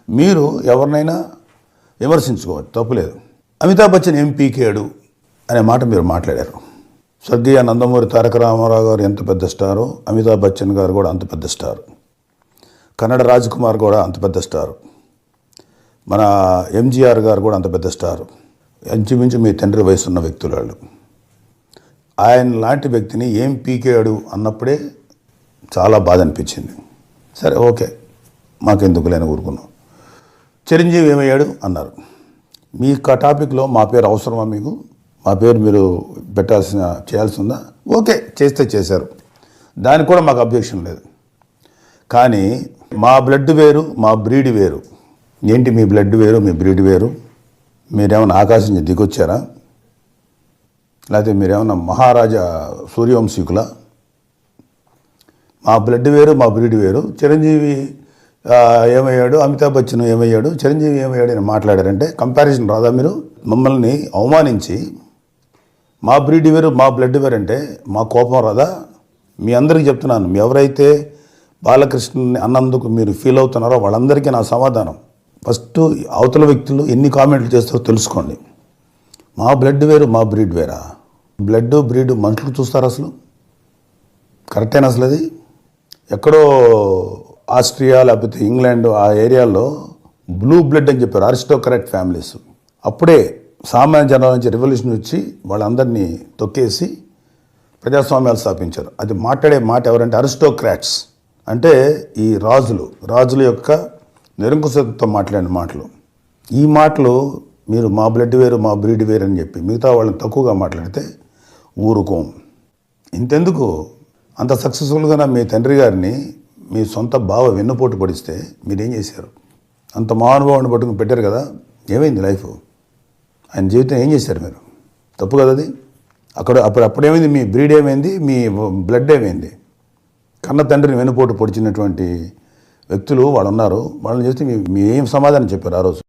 మీరు ఎవరినైనా విమర్శించుకోవచ్చు, తప్పులేదు. అమితాబ్ బచ్చన్ ఏం పీకాడు అనే మాట మీరు మాట్లాడారు. స్వర్గీయ నందమూరి తారక రామారావు గారు ఎంత పెద్ద స్టారో అమితాబ్ బచ్చన్ గారు కూడా అంత పెద్ద స్టారు. కన్నడ రాజ్ కుమార్ కూడా అంత పెద్ద స్టారు. మన ఎంజీఆర్ గారు కూడా అంత పెద్ద స్టారు. ఇంచుమించు మీ తండ్రి వయసు ఉన్న వ్యక్తులు వాళ్ళు. ఆయన లాంటి వ్యక్తిని ఏం పీకాడు అన్నప్పుడే చాలా బాధ అనిపించింది. సరే, ఓకే, మాకెందుకు లేని ఊరుకున్నాం. చిరంజీవి ఏమయ్యాడు అన్నారు. మీ టాపిక్లో మా పేరు అవసరమా? మీకు మా పేరు మీరు చేయాల్సి ఉందా? ఓకే, చేస్తే చేశారు, దానికి కూడా మాకు అబ్జెక్షన్ లేదు. కానీ మా బ్లడ్ వేరు, మా బ్రీడ్ వేరు. ఏంటి మీ బ్లడ్ వేరు, మీ బ్రీడ్ వేరు? మీరేమన్నా ఆకాశం నుంచి దిగొచ్చారా? లేకపోతే మీరేమన్నా మహారాజా సూర్యవంశీకులా? మా బ్లడ్ వేరు, మా బ్రీడ్ వేరు. చిరంజీవి ఏమయ్యాడు, అమితాబ్ బచ్చన్ ఏమయ్యాడు, చిరంజీవి ఏమయ్యాడు అని మాట్లాడారంటే కంపారిజన్ రాదా? మీరు మమ్మల్ని అవమానించి మా బ్రీడ్ వేరు, మా బ్లడ్ వేరు అంటే మా కోపం రాదా? మీ అందరికీ చెప్తున్నాను, ఎవరైతే బాలకృష్ణని అన్నందుకు మీరు ఫీల్ అవుతున్నారో వాళ్ళందరికీ నా సమాధానం, ఫస్ట్ అవతల వ్యక్తులు ఎన్ని కామెంట్లు చేస్తారో తెలుసుకోండి. మా బ్లడ్ వేరు, మా బ్రీడ్ వేరా? బ్లడ్ బ్రీడ్ మనుషులకు చూస్తారు అసలు? కరెక్టేనా అసలు? అది ఎక్కడో ఆస్ట్రియా లేకపోతే ఇంగ్లాండ్ ఆ ఏరియాలో బ్లూ బ్లడ్ అని చెప్పారు, అరిస్టోక్రాట్ ఫ్యామిలీస్. అప్పుడే సామాన్య జనాల నుంచి రెవల్యూషన్ వచ్చి వాళ్ళందరినీ తొక్కేసి ప్రజాస్వామ్యాలు స్థాపించారు. అది మాట్లాడే మాట ఎవరంటే అరిస్టోక్రాట్స్, అంటే ఈ రాజుల యొక్క నిరంకుశతో మాట్లాడిన మాటలు. ఈ మాటలు మీరు మా బ్లడ్ వేరు, మా బ్రీడ్ వేరు అని చెప్పి మిగతా వాళ్ళని తక్కువగా మాట్లాడితే ఊరుకోం. ఇంతెందుకు, అంత సక్సెస్ఫుల్గా మీ తండ్రి గారిని మీ సొంత బావ వెన్నుపోటు పడిస్తే మీరేం చేశారు? అంత మహానుభావుని పట్టుకుని పెట్టారు కదా, ఏమైంది లైఫ్? ఆయన జీవితం ఏం చేశారు మీరు? తప్పు కదా అది. అప్పుడేమైంది? మీ బ్రీడ్ ఏమైంది? మీ బ్లడ్ ఏమైంది? కన్న తండ్రిని వెన్నుపోటు పొడిచినటువంటి వ్యక్తులు వాళ్ళు ఉన్నారు. వాళ్ళని చేస్తే మీ ఏం సమాధానం చెప్పారు ఆ రోజు?